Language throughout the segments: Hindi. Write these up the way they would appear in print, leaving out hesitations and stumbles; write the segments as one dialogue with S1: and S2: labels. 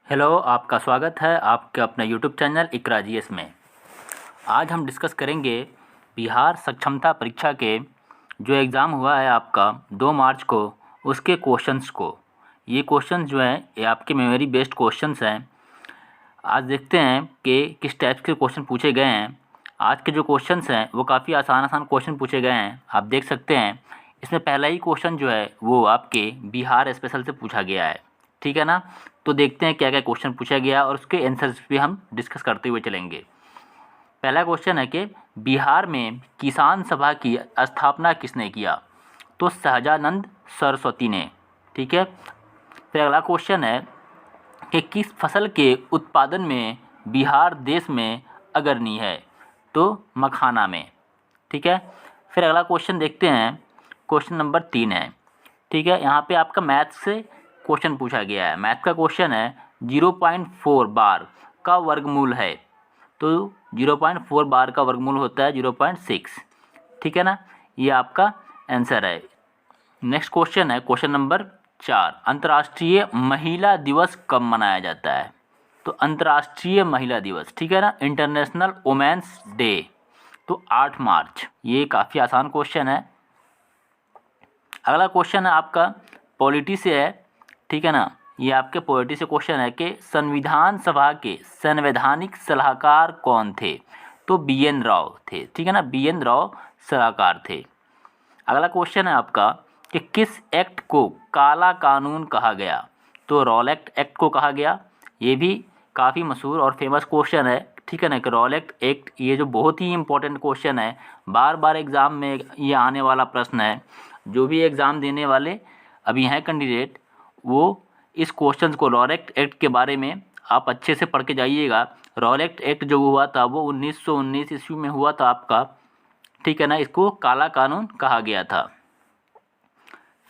S1: हेलो, आपका स्वागत है आपके अपने यूट्यूब चैनल इकरा जीएस में। आज हम डिस्कस करेंगे बिहार सक्षमता परीक्षा के जो एग्ज़ाम हुआ है आपका 2 मार्च को, उसके क्वेश्चंस को। ये क्वेश्चंस जो हैं ये आपके मेमोरी बेस्ड क्वेश्चंस हैं। आज देखते हैं कि किस टाइप के क्वेश्चन पूछे गए हैं। आज के जो क्वेश्चंस हैं वो काफ़ी आसान क्वेश्चन पूछे गए हैं। आप देख सकते हैं इसमें पहला ही क्वेश्चन जो है वो आपके बिहार स्पेशल से पूछा गया है, ठीक है ना। तो देखते हैं क्या क्या क्वेश्चन पूछा गया और उसके आंसर्स भी हम डिस्कस करते हुए चलेंगे। पहला क्वेश्चन है कि बिहार में किसान सभा की स्थापना किसने किया? तो सहजानंद सरस्वती ने, ठीक है। फिर अगला क्वेश्चन है कि किस फसल के उत्पादन में बिहार देश में अग्रणी है? तो मखाना में, ठीक है। फिर अगला क्वेश्चन देखते हैं, क्वेश्चन नंबर 3 है, ठीक है। यहाँ पे आपका मैथ से क्वेश्चन पूछा गया है। मैथ का क्वेश्चन है 0.4 बार का वर्गमूल है। तो 0.4 बार का वर्गमूल होता है 0.6, ठीक है ना। ये आपका आंसर है। नेक्स्ट क्वेश्चन है क्वेश्चन नंबर 4, अंतर्राष्ट्रीय महिला दिवस कब मनाया जाता है? तो अंतर्राष्ट्रीय महिला दिवस, ठीक है ना, इंटरनेशनल वुमेन्स डे, तो 8 मार्च। ये काफ़ी आसान क्वेश्चन है। अगला क्वेश्चन है आपका पॉलिटी से है, ठीक है ना। ये आपके पॉलिटी से क्वेश्चन है कि संविधान सभा के संवैधानिक सलाहकार कौन थे? तो BN राव थे, ठीक है ना, BN राव सलाहकार थे। अगला क्वेश्चन है आपका कि किस एक्ट को काला कानून कहा गया? तो रॉलेट एक्ट को कहा गया। ये भी काफ़ी मशहूर और फेमस क्वेश्चन है, ठीक है ना, कि रॉलेट एक्ट, ये जो बहुत ही इंपॉर्टेंट क्वेश्चन है, बार बार एग्ज़ाम में ये आने वाला प्रश्न है। जो भी एग्ज़ाम देने वाले अभी हैं कैंडिडेट, वो इस क्वेश्चन को रॉलेट एक्ट के बारे में आप अच्छे से पढ़ के जाइएगा। रॉलेट एक्ट जो हुआ था वो 1919 ईस्वी में हुआ था आपका, ठीक है ना। इसको काला कानून कहा गया था।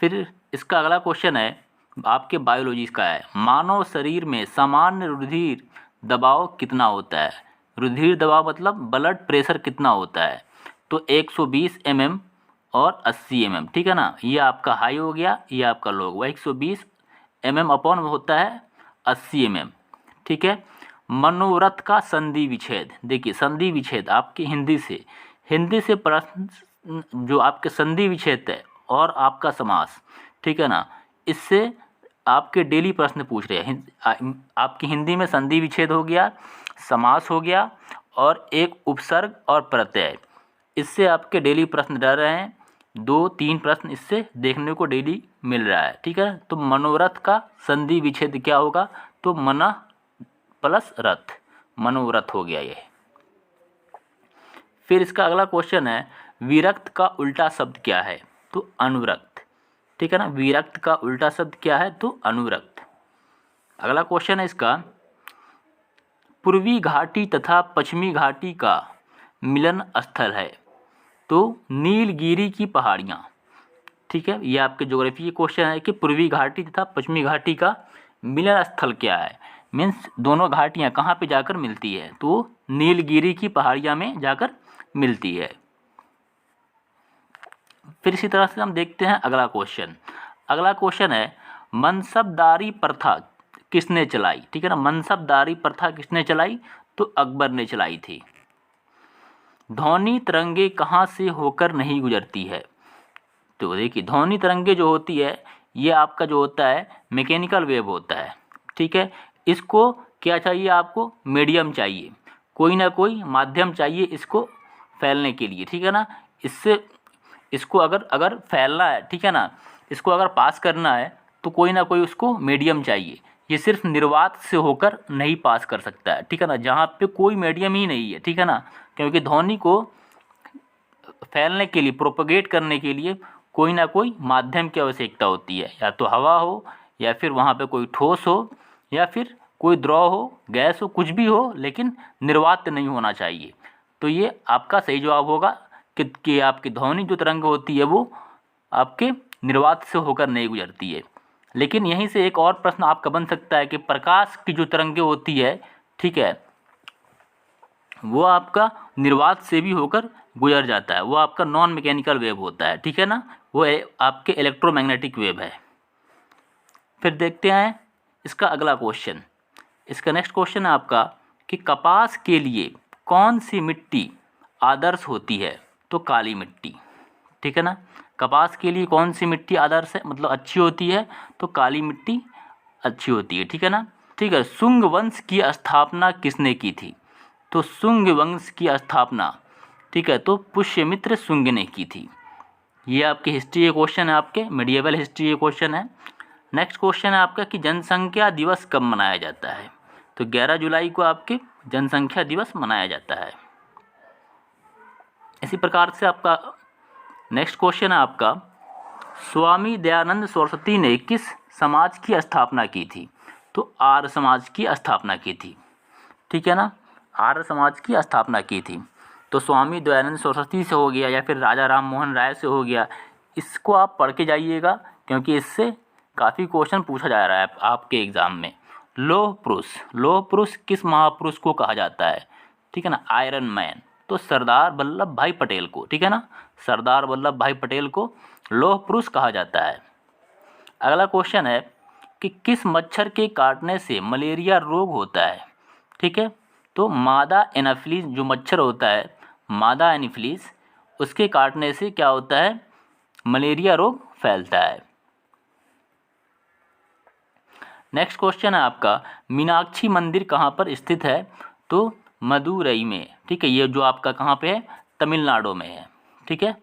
S1: फिर इसका अगला क्वेश्चन है आपके बायोलॉजी का है, मानव शरीर में सामान्य रुधिर दबाव कितना होता है? रुधिर दबाव मतलब ब्लड प्रेशर कितना होता है? तो 120 mm और 80 mm, ठीक है ना। ये आपका हाई हो गया, ये आपका लो हुआ। 120 mm अपॉन होता है 80 mm, ठीक है। मनोरथ का संधि विच्छेद, देखिए संधि विच्छेद आपके हिंदी से प्रश्न जो आपके संधि विच्छेद है और आपका समास, ठीक है ना, इससे आपके डेली प्रश्न पूछ रहे हैं। आपकी हिंदी में संधि विच्छेद हो गया, समास हो गया और एक उपसर्ग और प्रत्यय, इससे आपके डेली प्रश्न डर रहे हैं। 2-3 प्रश्न इससे देखने को डेली मिल रहा है, ठीक है। तो मनोरथ का संधि विच्छेद क्या होगा? तो मन प्लस रथ, मनोरथ हो गया ये। फिर इसका अगला क्वेश्चन है विरक्त का उल्टा शब्द क्या है? तो अनुरक्त, ठीक है ना। विरक्त का उल्टा शब्द क्या है? तो अनुरक्त। अगला क्वेश्चन है इसका, पूर्वी घाटी तथा पश्चिमी घाटी का मिलन स्थल है। तो नीलगिरी की पहाड़ियाँ, ठीक है। ये आपके ज्योग्राफी के क्वेश्चन है कि पूर्वी घाटी तथा पश्चिमी घाटी का मिलन स्थल क्या है? मीन्स दोनों घाटियाँ कहाँ पे जाकर मिलती है? तो नीलगिरी की पहाड़ियाँ में जाकर मिलती है। फिर इसी तरह से हम देखते हैं अगला क्वेश्चन। अगला क्वेश्चन है मनसबदारी प्रथा किसने चलाई? ठीक है ना, मनसबदारी प्रथा किसने चलाई? तो अकबर ने चलाई थी। ध्वनि तरंगे कहाँ से होकर नहीं गुजरती है? तो देखिए ध्वनि तरंगे जो होती है ये आपका जो होता है मैकेनिकल वेव होता है, ठीक है। इसको क्या चाहिए? आपको मीडियम चाहिए, कोई ना कोई माध्यम चाहिए इसको फैलने के लिए, ठीक है ना। इसको अगर फैलना है, ठीक है ना, इसको अगर पास करना है तो कोई ना कोई उसको मीडियम चाहिए। ये सिर्फ निर्वात से होकर नहीं पास कर सकता है, ठीक है ना, जहाँ पे कोई मीडियम ही नहीं है, ठीक है ना। क्योंकि ध्वनि को फैलने के लिए, प्रोपगेट करने के लिए कोई ना कोई माध्यम की आवश्यकता होती है, या तो हवा हो, या फिर वहाँ पे कोई ठोस हो, या फिर कोई द्रव हो, गैस हो, कुछ भी हो, लेकिन निर्वात नहीं होना चाहिए। तो ये आपका सही जवाब होगा कि आपकी ध्वनि जो तरंग होती है वो आपके निर्वात से होकर नहीं गुजरती है। लेकिन यहीं से एक और प्रश्न आपका बन सकता है कि प्रकाश की जो तरंगें होती है, ठीक है, वो आपका निर्वात से भी होकर गुजर जाता है, वो आपका नॉन मैकेनिकल वेव होता है, ठीक है ना, वो आपके इलेक्ट्रोमैग्नेटिक वेव है। फिर देखते हैं इसका अगला क्वेश्चन इसका नेक्स्ट क्वेश्चन है आपका कि कपास के लिए कौन सी मिट्टी आदर्श होती है? तो काली मिट्टी, ठीक है ना। कपास के लिए कौन सी मिट्टी आदर्श है, मतलब अच्छी होती है? तो काली मिट्टी अच्छी होती है, ठीक है ना। ठीक है, शुंग वंश की स्थापना किसने की थी? तो शुंग वंश की स्थापना, ठीक है, तो पुष्यमित्र शुंग ने की थी। ये आपके हिस्ट्री के क्वेश्चन है, आपके मिडिएवल हिस्ट्री के क्वेश्चन है। नेक्स्ट क्वेश्चन है आपका कि जनसंख्या दिवस कब मनाया जाता है? तो 11 जुलाई को आपके जनसंख्या दिवस मनाया जाता है। इसी प्रकार से आपका नेक्स्ट क्वेश्चन है आपका स्वामी दयानंद सरस्वती ने किस समाज की स्थापना की थी? तो आर्य समाज की स्थापना की थी, ठीक है ना। आर्य समाज की स्थापना की थी। तो स्वामी दयानंद सरस्वती से हो गया या फिर राजा राम मोहन राय से हो गया, इसको आप पढ़ के जाइएगा क्योंकि इससे काफ़ी क्वेश्चन पूछा जा रहा है आपके एग्ज़ाम में। लौह पुरुष किस महापुरुष को कहा जाता है? ठीक है ना, आयरन मैन। तो सरदार वल्लभ भाई पटेल को, ठीक है ना, सरदार वल्लभ भाई पटेल को लौह पुरुष कहा जाता है। अगला क्वेश्चन है कि किस मच्छर के काटने से मलेरिया रोग होता है? ठीक है, तो मादा एनाफिलीज जो मच्छर होता है, मादा एनाफिलीज, उसके काटने से क्या होता है? मलेरिया रोग फैलता है। नेक्स्ट क्वेश्चन है आपका मीनाक्षी मंदिर कहाँ पर स्थित है? तो मदुरई में, ठीक है। ये जो आपका कहाँ पे है? तमिलनाडु में है, ठीक है।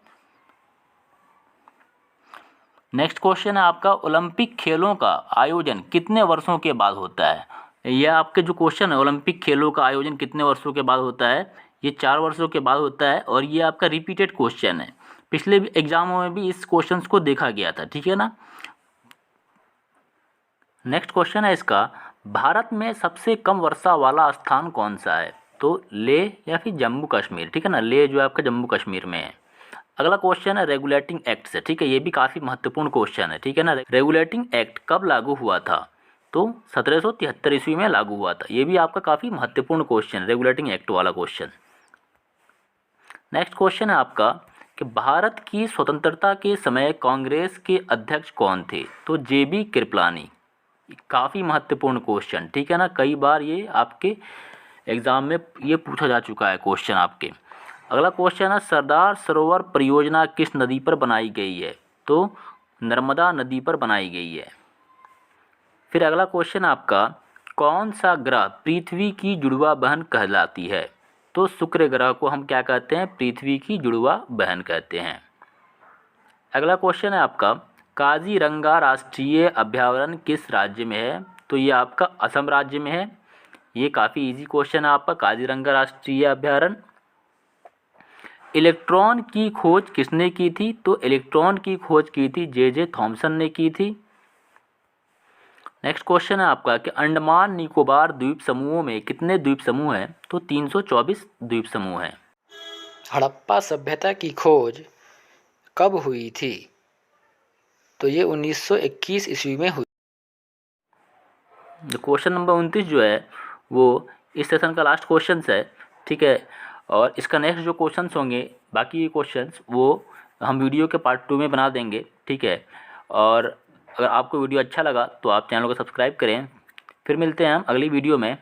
S1: नेक्स्ट क्वेश्चन है आपका ओलंपिक खेलों का आयोजन कितने वर्षों के बाद होता है? यह आपके जो क्वेश्चन है ओलंपिक खेलों का आयोजन कितने वर्षों के बाद होता है? ये 4 वर्षों के बाद होता है और ये आपका रिपीटेड क्वेश्चन है। पिछले एग्जामों में भी इस क्वेश्चन को देखा गया था, ठीक है ना। नेक्स्ट क्वेश्चन है इसका भारत में सबसे कम वर्षा वाला स्थान कौन सा है? तो लेह या फिर जम्मू कश्मीर, ठीक है ना। लेह जो है आपका जम्मू कश्मीर में है। अगला क्वेश्चन है रेगुलेटिंग एक्ट से, ठीक है। ये भी काफ़ी महत्वपूर्ण क्वेश्चन है, ठीक है ना। रेगुलेटिंग एक्ट कब लागू हुआ था? तो 1773 ईस्वी में लागू हुआ था। ये भी आपका काफ़ी महत्वपूर्ण क्वेश्चन, रेगुलेटिंग एक्ट वाला क्वेश्चन। नेक्स्ट क्वेश्चन है आपका कि भारत की स्वतंत्रता के समय कांग्रेस के अध्यक्ष कौन थे? तो JB कृपलानी। काफ़ी महत्वपूर्ण क्वेश्चन, ठीक है ना। कई बार ये आपके एग्ज़ाम में ये पूछा जा चुका है क्वेश्चन आपके। अगला क्वेश्चन है सरदार सरोवर परियोजना किस नदी पर बनाई गई है? तो नर्मदा नदी पर बनाई गई है। फिर अगला क्वेश्चन आपका कौन सा ग्रह पृथ्वी की जुड़वा बहन कहलाती है? तो शुक्र ग्रह को हम क्या कहते हैं? पृथ्वी की जुड़वा बहन कहते हैं। अगला क्वेश्चन है आपका काजीरंगा राष्ट्रीय अभयारण्य किस राज्य में है? तो ये आपका असम राज्य में है। ये काफ़ी इजी क्वेश्चन है आपका, काजीरंगा राष्ट्रीय अभयारण्य। इलेक्ट्रॉन की खोज किसने की थी? तो इलेक्ट्रॉन की खोज की थी JJ थॉमसन ने की थी। नेक्स्ट क्वेश्चन है आपका कि अंडमान निकोबार द्वीप समूहों में कितने द्वीप समूह हैं? तो 324 द्वीप समूह हैं।
S2: हड़प्पा सभ्यता की खोज कब हुई थी? तो ये 1921 ईस्वी में हुई।
S1: क्वेश्चन नंबर 29 जो है वो इस सेशन का लास्ट क्वेश्चन है, ठीक है। और इसका नेक्स्ट जो क्वेश्चंस होंगे, बाकी क्वेश्चंस वो हम वीडियो के पार्ट 2 में बना देंगे, ठीक है। और अगर आपको वीडियो अच्छा लगा तो आप चैनल को सब्सक्राइब करें। फिर मिलते हैं हम अगली वीडियो में।